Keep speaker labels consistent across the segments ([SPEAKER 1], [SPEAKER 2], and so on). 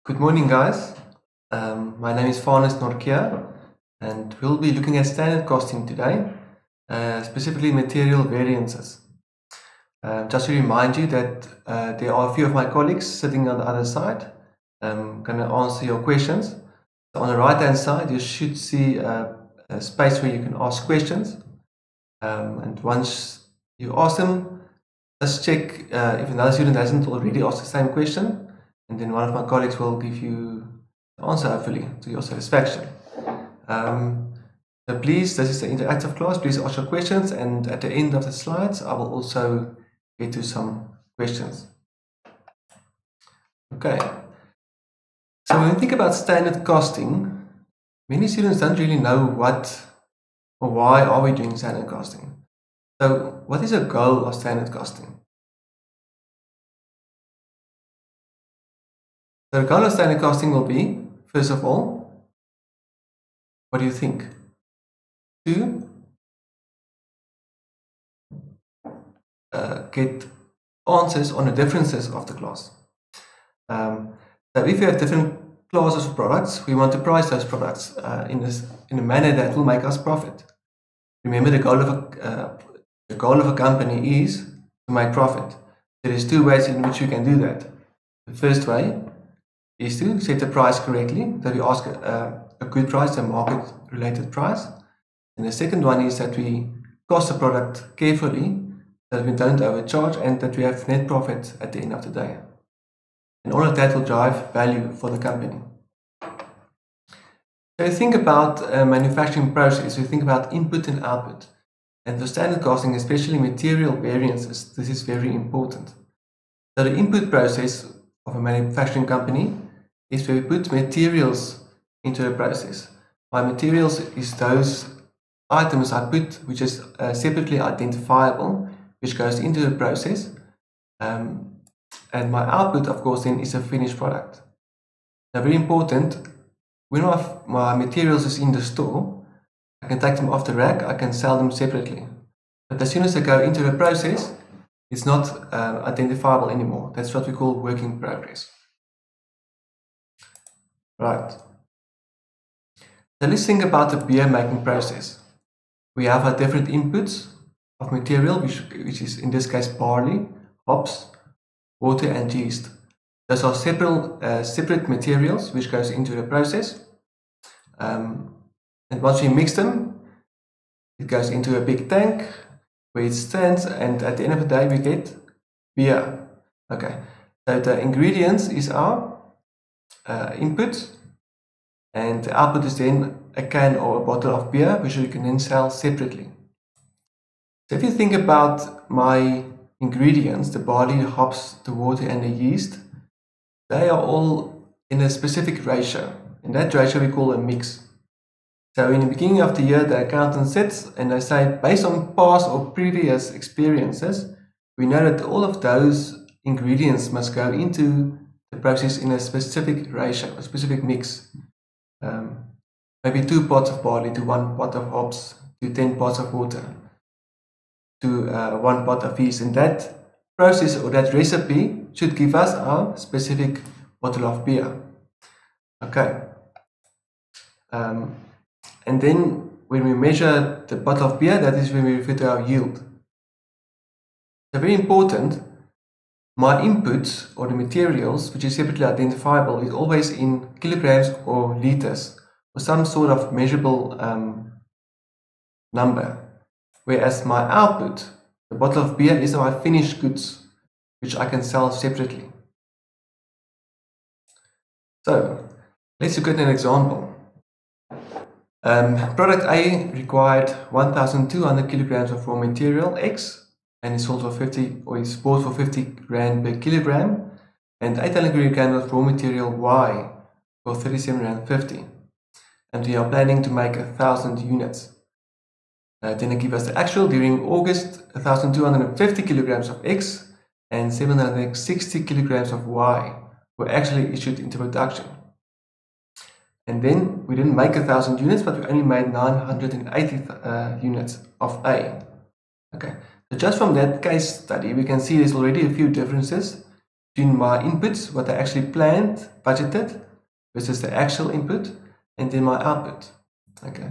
[SPEAKER 1] Good morning, guys. My name is Farnes Norkia, and we'll be looking at standard costing today, specifically material variances. Just to remind you that there are a few of my colleagues sitting on the other side. I'm going to answer your questions. So on the right-hand side, you should see a space where you can ask questions. And once you ask them, just check if another student hasn't already asked the same question. And then one of my colleagues will give you the answer, hopefully, to your satisfaction. So please, this is an interactive class. Please ask your questions, and at the end of the slides, I will also get to some questions. Okay. So when we think about standard costing, many students don't really know what or why are we doing standard costing. So what is the goal of standard costing? The goal of standard costing will be, first of all, what do you think? To get answers on the differences of the class. So if you have different classes of products, we want to price those products in a manner that will make us profit. Remember, the goal of a company is to make profit. There is two ways in which we can do that. The first way is to set the price correctly, that we ask a good price, a market-related price. And the second one is that we cost the product carefully, that we don't overcharge, and that we have net profit at the end of the day. And all of that will drive value for the company. So you think about a manufacturing process, you think about input and output. And for standard costing, especially material variances, this is very important. So the input process of a manufacturing company is where we put materials into the process. My materials is those items I put which is separately identifiable, which goes into the process. And my output, of course, then is a finished product. Now, very important, when my materials is in the store, I can take them off the rack, I can sell them separately. But as soon as they go into the process, it's not identifiable anymore. That's what we call work in progress. Right. So let's think about the beer making process. We have our different inputs of material, which is in this case barley, hops, water, and yeast. Those are separate materials which goes into the process. And once we mix them, it goes into a big tank where it stands, and at the end of the day we get beer. Okay, so the ingredients is our input, and the output is then a can or a bottle of beer, which you can then sell separately. So if you think about my ingredients, the barley, the hops, the water, and the yeast, they are all in a specific ratio, and that ratio we call a mix. So in the beginning of the year, the accountant sits and they say, based on past or previous experiences, we know that all of those ingredients must go into the process in a specific ratio, a specific mix. Maybe 2 pots of barley to 1 pot of hops to 10 pots of water to 1 pot of yeast. And that process or that recipe should give us our specific bottle of beer. Okay. And then when we measure the bottle of beer, that is when we refer to our yield. So very important, my inputs or the materials, which is separately identifiable, is always in kilograms or liters, or some sort of measurable number. Whereas my output, the bottle of beer, is my finished goods, which I can sell separately. So let's look at an example. Product A required 1,200 kilograms of raw material X, and is sold for 50, or is bought for 50 Rand per kilogram, and 800 kilograms of raw material Y for 37 Rand 50. And we are planning to make 1,000 units. Then they give us the actual during August: 1,250 kilograms of X and 760 kilograms of Y were actually issued into production. And then we didn't make 1,000 units, but we only made 980 units of A. Okay, so just from that case study, we can see there's already a few differences between my inputs, what I actually planned, budgeted, versus the actual input, and then my output. Okay.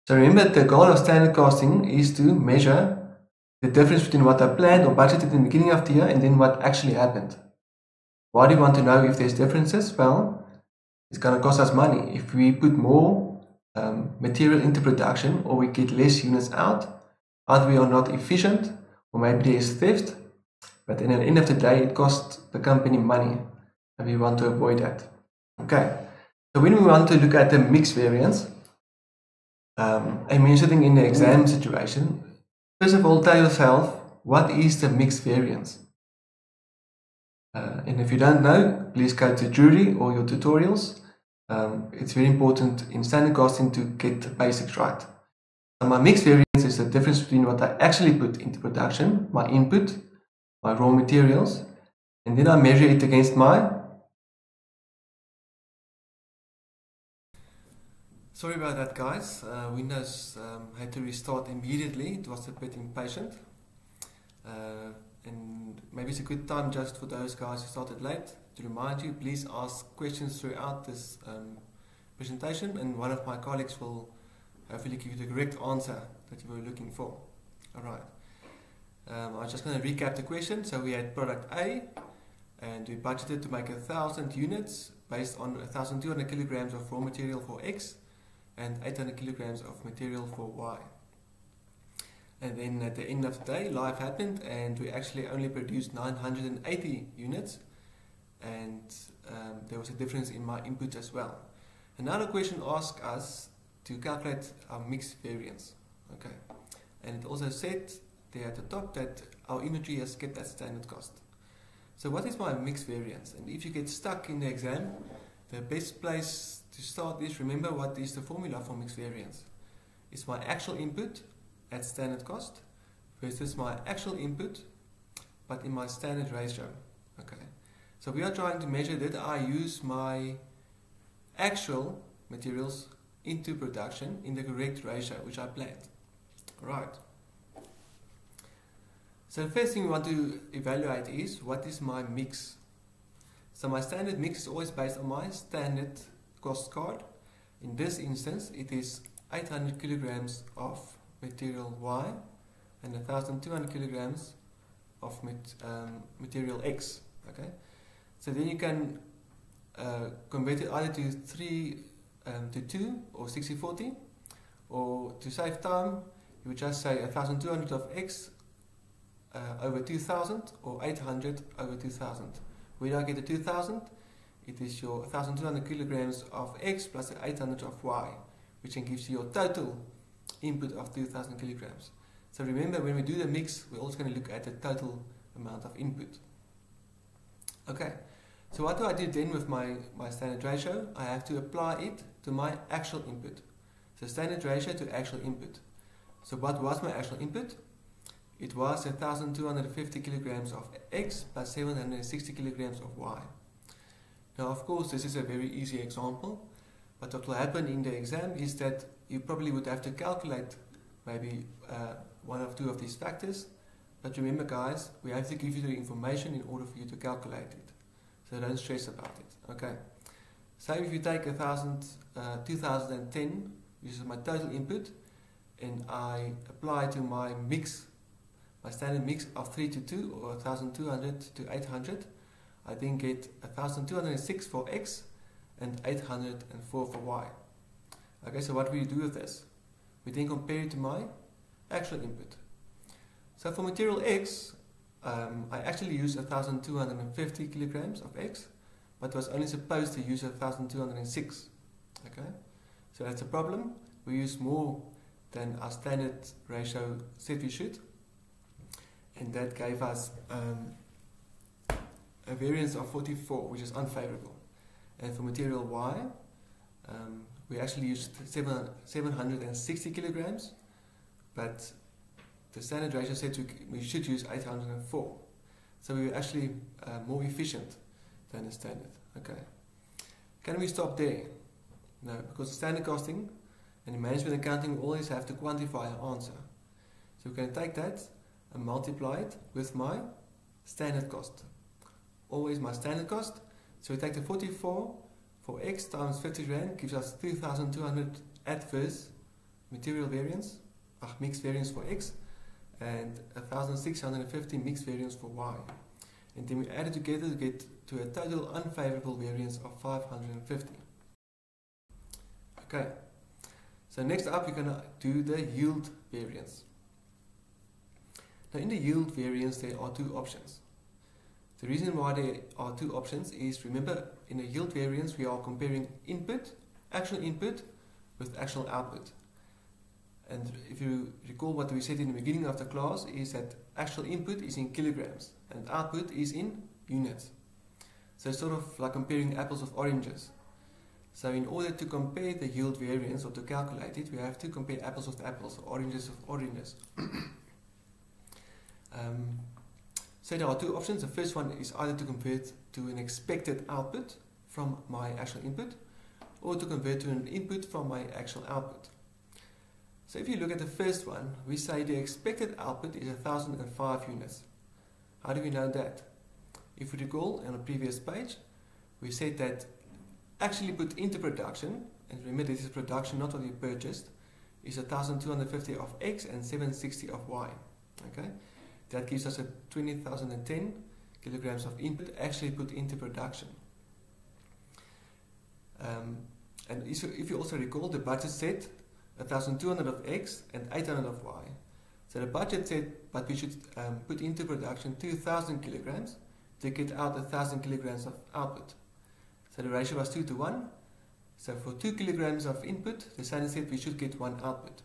[SPEAKER 1] So remember, the goal of standard costing is to measure the difference between what I planned or budgeted in the beginning of the year and then what actually happened. Why do you want to know if there's differences? Well, it's going to cost us money. If we put more material into production or we get less units out, either we are not efficient or maybe there is theft, but at the end of the day it costs the company money and we want to avoid that. Okay, so when we want to look at the mixed variance, I mentioned in the exam situation, first of all tell yourself what is the mixed variance. And if you don't know, please go to jury or your tutorials. It's very important in standard costing to get the basics right. So my mixed variance is the difference between what I actually put into production, my input, my raw materials, and then I measure it against my... Sorry about that, guys. Windows had to restart immediately. It was a bit impatient. And maybe it's a good time just for those guys who started late to remind you, please ask questions throughout this presentation, and one of my colleagues will hopefully give you the correct answer that you were looking for. Alright, I'm just going to recap the question. So we had product A and we budgeted to make 1,000 units based on 1,200 kilograms of raw material for X and 800 kilograms of material for Y. And then at the end of the day, life happened and we actually only produced 980 units, and there was a difference in my input as well. And now the question asks us to calculate our mixed variance. Okay, and it also said there at the top that our inventory is kept at standard cost. So what is my mixed variance? And if you get stuck in the exam, the best place to start is, remember what is the formula for mixed variance. It's my actual input at standard cost versus my actual input but in my standard ratio. Okay, so we are trying to measure that I use my actual materials into production in the correct ratio which I planned. Right. So the first thing we want to evaluate is, what is my mix? So my standard mix is always based on my standard cost card. In this instance it is 800 kilograms of material Y and 1,200 kilograms of material X. Okay, so then you can convert it either to 3 to 2 or 60/40, or to save time you would just say 1,200 of X over 2,000 or 800 over 2,000. Where do I get the 2,000? It is your 1,200 kilograms of X plus the 800 of Y, which then gives you your total input of 2,000 kilograms. So remember, when we do the mix, we're also going to look at the total amount of input. Okay, so what do I do then with my standard ratio? I have to apply it to my actual input. So standard ratio to actual input. So what was my actual input? It was 1,250 kilograms of X plus 760 kilograms of Y. Now of course this is a very easy example, but what will happen in the exam is that you probably would have to calculate maybe one or two of these factors. But remember guys, we have to give you the information in order for you to calculate it. So don't stress about it. Okay. So if you take 2010, which is my total input, and I apply to my mix, my standard mix of 3 to 2 or 1,200 to 800, I then get 1,206 for X and 804 for Y. Okay, so what do we do with this? We then compare it to my actual input. So for material X, I actually used 1,250 kilograms of X, but was only supposed to use 1,206. Okay, so that's a problem. We use more than our standard ratio said we should, and that gave us a variance of 44, which is unfavorable. And for material Y, we actually used 760 kilograms, but the standard ratio said we should use 804. So we were actually more efficient than the standard. Okay. Can we stop there? No, because standard costing and in management accounting we always have to quantify an answer. So we can take that and multiply it with my standard cost. always my standard cost. So we take the 44 for X times 50 Rand gives us 2,200 adverse material variance, mixed variance for X, and 1,650 mixed variance for Y. And then we add it together to get to a total unfavorable variance of 550. Okay, so next up we're going to do the yield variance. Now in the yield variance there are two options. The reason why there are two options is, remember, in a yield variance we are comparing actual input with actual output. And if you recall what we said in the beginning of the class is that actual input is in kilograms and output is in units. So it's sort of like comparing apples with oranges. So in order to compare the yield variance or to calculate it, we have to compare apples with apples or oranges with oranges. So there are two options. The first one is either to convert to an expected output from my actual input, or to convert to an input from my actual output. So if you look at the first one, we say the expected output is 1,005 units. How do we know that? If we recall on a previous page, we said that actually put into production, and remember this is production, not what we purchased, is 1,250 of X and 760 of Y. Okay, that gives us a 20,010 kilograms of input actually put into production. And if you also recall, the budget said 1,200 of X and 800 of Y. So the budget said, but we should put into production 2,000 kilograms to get out 1,000 kilograms of output. So the ratio was 2 to 1. So for 2 kilograms of input, the standard said we should get 1 output.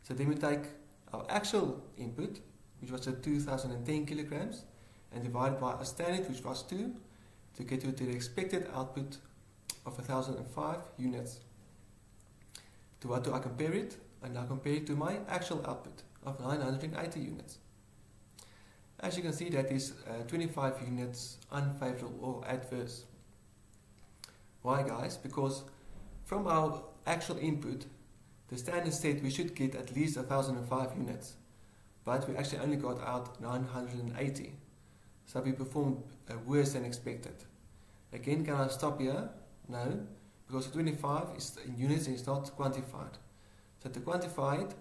[SPEAKER 1] So then we take our actual input, which was 2,010 kilograms, and divide by a standard, which was 2, to get to the expected output of 1,005 units. To what do I compare it? I now compare it to my actual output of 980 units. As you can see, that is 25 units unfavorable or adverse. Why, guys? Because from our actual input, the standard said we should get at least 1,005 units, but we actually only got out 980. So we performed worse than expected. Again, can I stop here? No, because 25 is in units and it's not quantified. So to quantify it,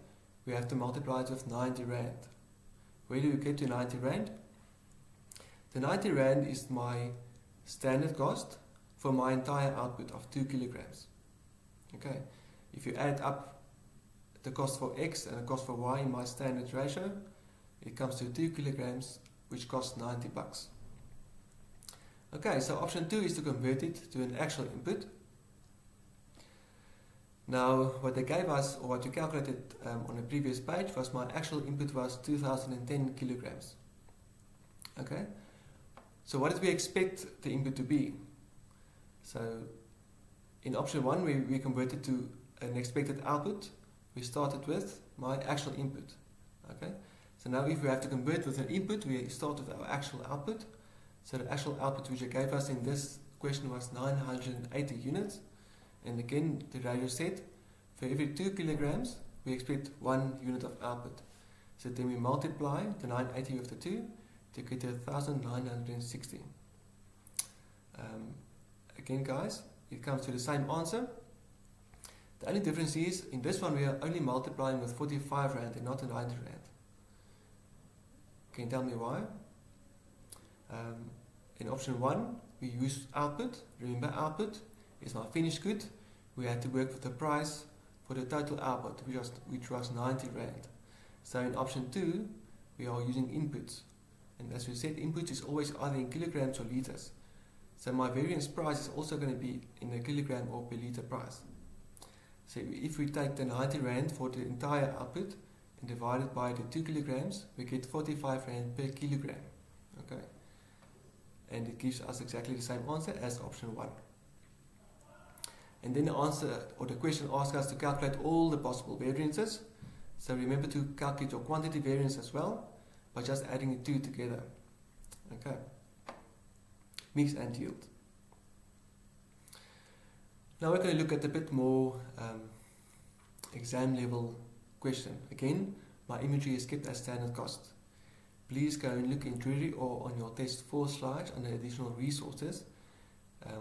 [SPEAKER 1] we have to multiply it with 90 Rand. Where do we get to 90 Rand? The 90 Rand is my standard cost for my entire output of 2 kilograms. Okay, if you add up the cost for X and the cost for Y in my standard ratio, it comes to 2 kilograms, which costs 90 bucks. Okay, so option 2 is to convert it to an actual input. Now, what they gave us, or what you calculated on the previous page, was my actual input was 2,010 kilograms. Okay, so what did we expect the input to be? So, in option 1, we converted to an expected output. We started with my actual input. Okay, so now if we have to convert with an input, we start with our actual output. So the actual output which they gave us in this question was 980 units. And again, the ratio said for every 2 kilograms, we expect 1 unit of output. So then we multiply the 980 with the 2 to get to 1,960. Again, guys, it comes to the same answer. The only difference is, in this one we are only multiplying with 45 Rand and not 90 Rand. Can you tell me why? In option 1, we use output. Remember, output is my finished good. We had to work with the price for the total output, which was 90 Rand. So in option 2, we are using inputs. And as we said, inputs is always either in kilograms or liters. So my variance price is also going to be in a kilogram or per liter price. So if we take the 90 Rand for the entire output and divide it by the 2 kilograms, we get 45 Rand per kilogram. Okay, and it gives us exactly the same answer as option 1. And then the answer, or the question, asks us to calculate all the possible variances. So remember to calculate your quantity variance as well by just adding the two together. Okay, mix and yield. Now we're going to look at a bit more exam level question. Again, my inventory is kept as standard cost. please go and look in Drury or on your test 4 slides under additional resources.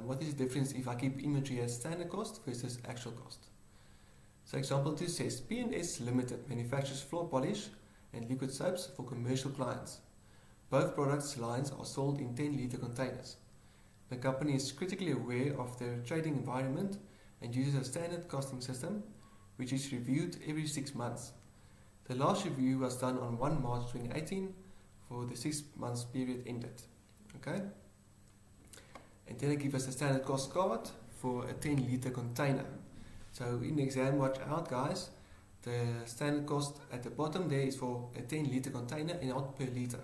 [SPEAKER 1] What is the difference if I keep inventory as standard cost versus actual cost? So example 2 says, P&S Limited manufactures floor polish and liquid soaps for commercial clients. Both products lines are sold in 10-litre containers. The company is critically aware of their trading environment and uses a standard costing system, which is reviewed every 6 months. The last review was done on 1 March 2018 for the 6 months period ended. Okay? And then it gives us a standard cost card for a 10-litre container. So in the exam, watch out guys, the standard cost at the bottom there is for a 10-litre container and not per litre.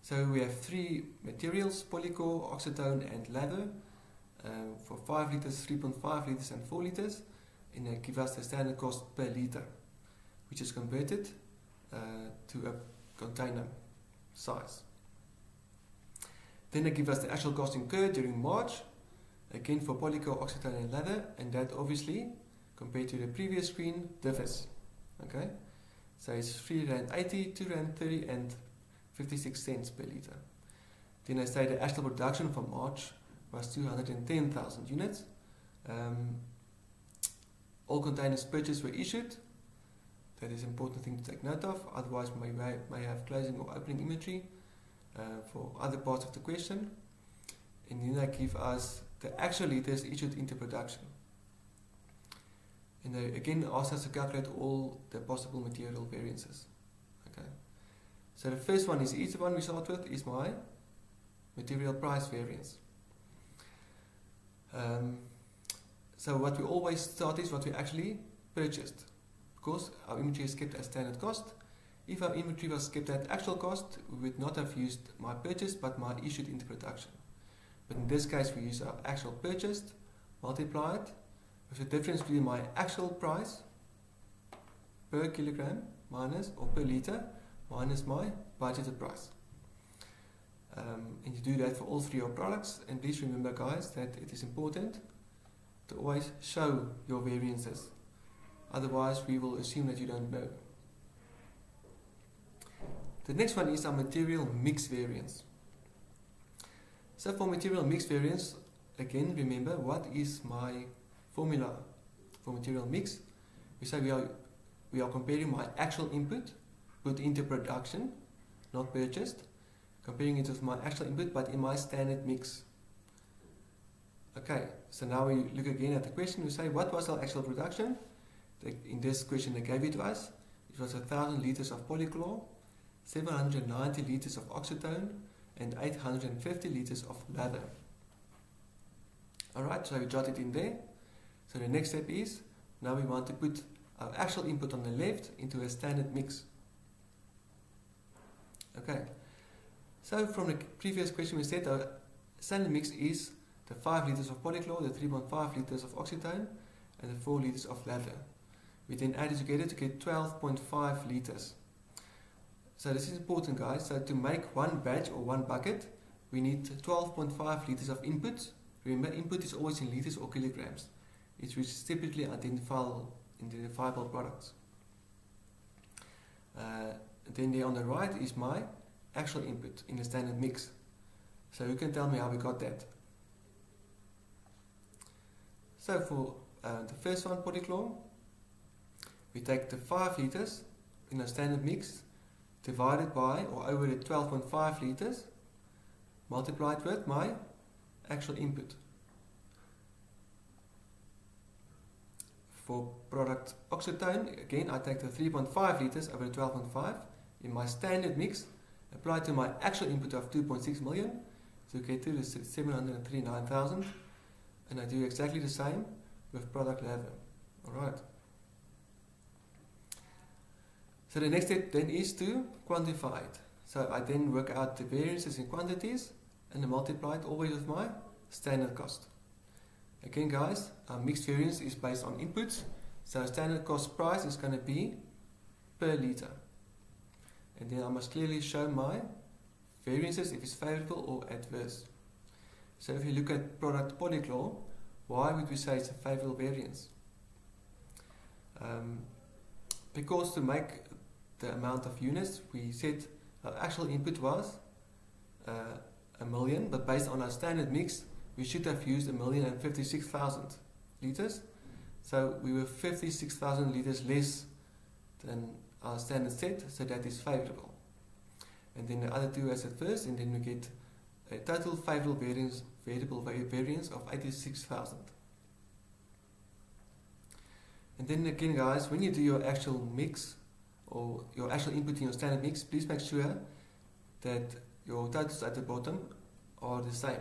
[SPEAKER 1] So we have 3 materials, polycore, oxytone and lather, for 5 litres, 3.5 litres and 4 litres, and they give us the standard cost per litre, which is converted to a container size. Then they give us the actual cost incurred during March, again for polycore, oxytone and lather, and that obviously compared to the previous screen differs. Okay, so it's R3.80, R2.30 and 56 cents per litre. Then I say the actual production for March was 210,000 units. All containers purchased were issued. That is an important thing to take note of, otherwise we may have closing or opening inventory for other parts of the question. And then they give us the actual litres issued into production. And they again ask us to calculate all the possible material variances. Okay. So the first one is the easy one we start with, is my material price variance. So what we always start is what we actually purchased. Of course, our inventory is kept at standard cost. If our inventory was kept at actual cost, we would not have used my purchase but my issued into production. But in this case we use our actual purchased multiplied with the difference between my actual price per kilogram minus, or per litre, minus my budgeted price. And you do that for all 3 of products. And please remember guys that it is important to always show your variances. Otherwise we will assume that you don't know. The next one is our material mix variance. So for material mix variance, again remember what is my formula for material mix. We say we are comparing my actual input put into production, not purchased, comparing it with my actual input but in my standard mix. Okay, so now we look again at the question. We say what was our actual production? In this question they gave it to us. It was 1,000 litres of polychlor, 790 litres of oxytone and 850 litres of lather. Alright, so we jot it in there. So the next step is, now we want to put our actual input on the left into a standard mix. Okay, so from the previous question we said our standard mix is the 5 litres of polychlor, the 3.5 litres of oxytone and the 4 litres of lather. We then add it together to get 12.5 litres. So this is important guys, so to make one batch or one bucket we need 12.5 litres of input. Remember, input is always in litres or kilograms. It's which is typically identifiable products. Then there on the right is my actual input in the standard mix. So you can tell me how we got that. So for the first one, polychlor, we take the 5 litres in a standard mix, divided by or over the 12.5 litres, multiplied with my actual input. For product oxytone, again I take the 3.5 litres over the 12.5 in my standard mix, apply to my actual input of 2.6 million to get to the 739,000, and I do exactly the same with product lather. Alright. So the next step then is to quantify it. So I then work out the variances in quantities and I multiply it always with my standard cost. Again guys, our mixed variance is based on inputs, so standard cost price is going to be per litre. And then I must clearly show my variances if it's favourable or adverse. So if you look at product polychlor, why would we say it's a favourable variance? Because to make the amount of units, we set our actual input was 1,000,000, but based on our standard mix, we should have used 1,056,000 liters. So we were 56,000 liters less than our standard set, so that is favorable. And then the other two as at first, and then we get a total favorable variance of 86,000. And then again, guys, when you do your actual mix or your actual input in your standard mix, please make sure that your totals at the bottom are the same,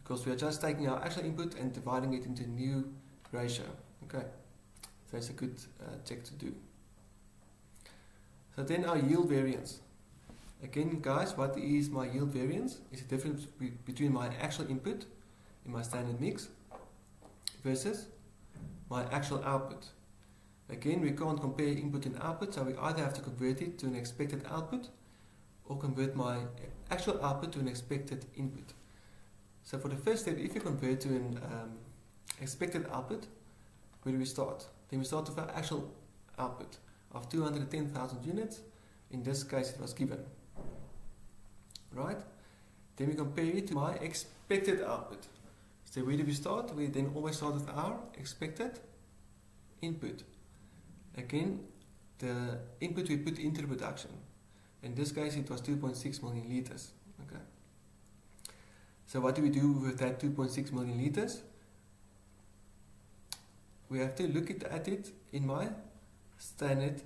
[SPEAKER 1] because we are just taking our actual input and dividing it into a new ratio. Okay, so it's a good check to do. So then our yield variance. Again, guys, what is my yield variance? It's the difference between my actual input in my standard mix versus my actual output. Again, we can't compare input and output, so we either have to convert it to an expected output or convert my actual output to an expected input. So for the first step, if you convert to an expected output, where do we start? Then we start with our actual output of 210,000 units. In this case, it was given. Right? Then we compare it to my expected output. So where do we start? We then always start with our expected input. Again, the input we put into the production. In this case, it was 2.6 million liters. Okay. So what do we do with that 2.6 million liters? We have to look at it in my standard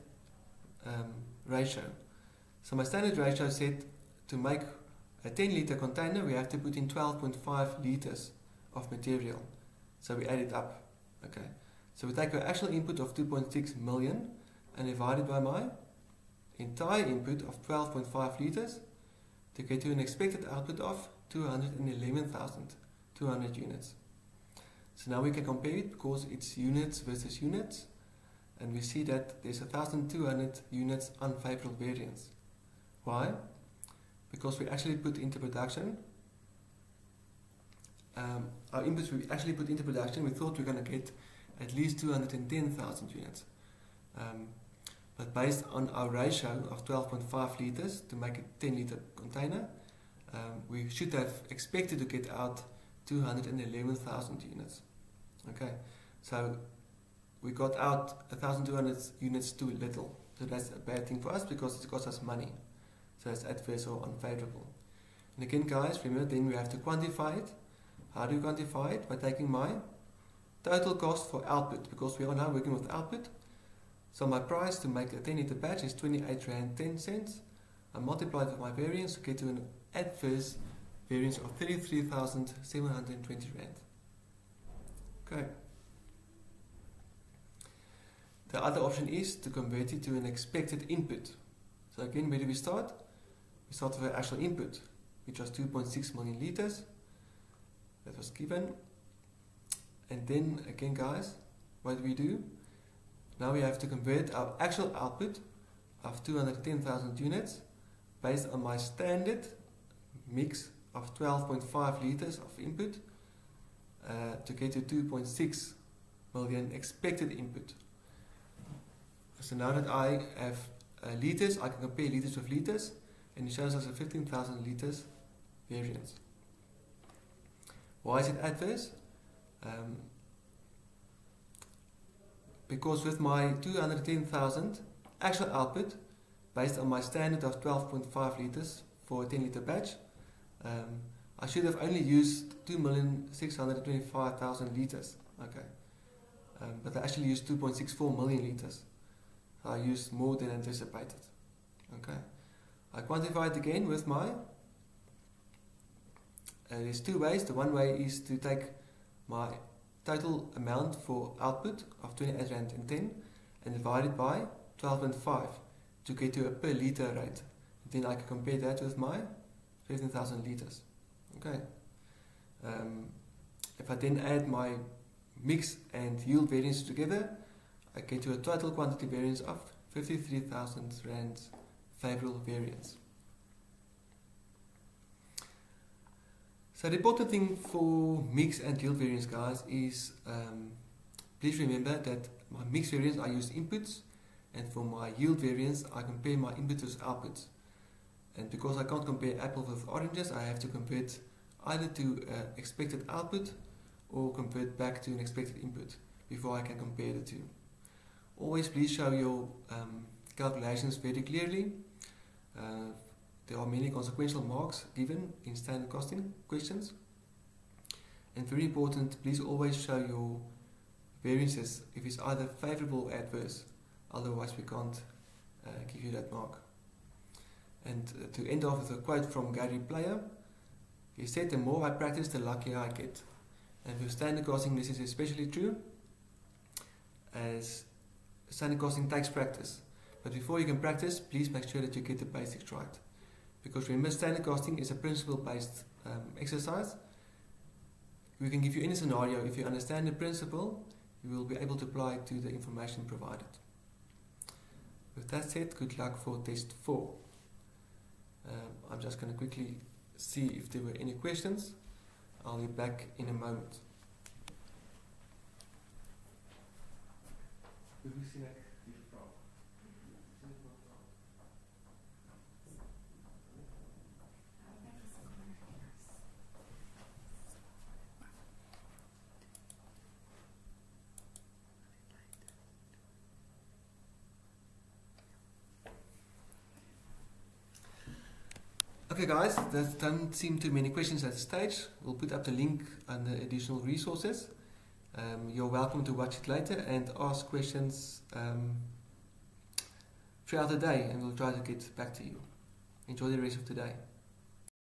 [SPEAKER 1] ratio. So my standard ratio said to make a 10 liter container, we have to put in 12.5 liters of material. So we add it up. Okay. So we take our actual input of 2.6 million and divide it by my entire input of 12.5 liters to get to an expected output of 211,200 units. So now we can compare it because it's units versus units, and we see that there's 1,200 units unfavorable variance. Why? Because we actually put into production our inputs we actually put into production, we thought we were going to get at least 210,000 units. But based on our ratio of 12.5 liters to make a 10 liter container, we should have expected to get out 211,000 units. Okay, so we got out 1,200 units too little. So that's a bad thing for us because it costs us money. So it's adverse or unfavorable. And again, guys, remember, then we have to quantify it. How do you quantify it? By taking my total cost for output, because we are now working with output. So my price to make a 10 liter batch is 28 Rand 10 cents. I multiply it with my variance to get to an adverse variance of 33,720 Rand. Okay. The other option is to convert it to an expected input. So again, where do we start? We start with our actual input, which was 2.6 million liters. That was given. And then again, guys, what do we do? Now we have to convert our actual output of 210,000 units based on my standard mix of 12.5 liters of input to get to 2.6 million expected input. So now that I have liters, I can compare liters with liters, and it shows us a 15,000 liters variance. Why is it adverse? Because with my 210,000 actual output, based on my standard of 12.5 liters for a 10 liter batch, I should have only used 2,625,000 liters. Okay, but I actually used 2.64 million liters. So I used more than anticipated. Okay, I quantified again with my. There's two ways. The one way is to take my total amount for output of 28 Rand and 10 and divide it by 12.5 to get to a per liter rate. Then I can compare that with my 15,000 liters. Okay. If I then add my mix and yield variance together, I get to a total quantity variance of 53,000 Rands favorable variance. So the important thing for mix and yield variance, guys, is please remember that my mix variance I use inputs, and for my yield variance I compare my inputs with outputs. And because I can't compare apples with oranges, I have to convert either to expected output or convert back to an expected input before I can compare the two. Always please show your calculations very clearly. There are many consequential marks given in standard costing questions. And very important, please always show your variances if it's either favorable or adverse. Otherwise we can't give you that mark. And to end off with a quote from Gary Player, he said, "The more I practice, the luckier I get." And with standard costing, this is especially true, as standard costing takes practice. But before you can practice, please make sure that you get the basics right. Because remember, standard costing is a principle-based exercise. We can give you any scenario. If you understand the principle, you will be able to apply it to the information provided. With that said, good luck for test 4. I'm just going to quickly see if there were any questions. I'll be back in a moment. Okay guys, there don't seem too many questions at this stage. We'll put up the link under additional resources. You're welcome to watch it later and ask questions throughout the day, and we'll try to get back to you. Enjoy the rest of the day.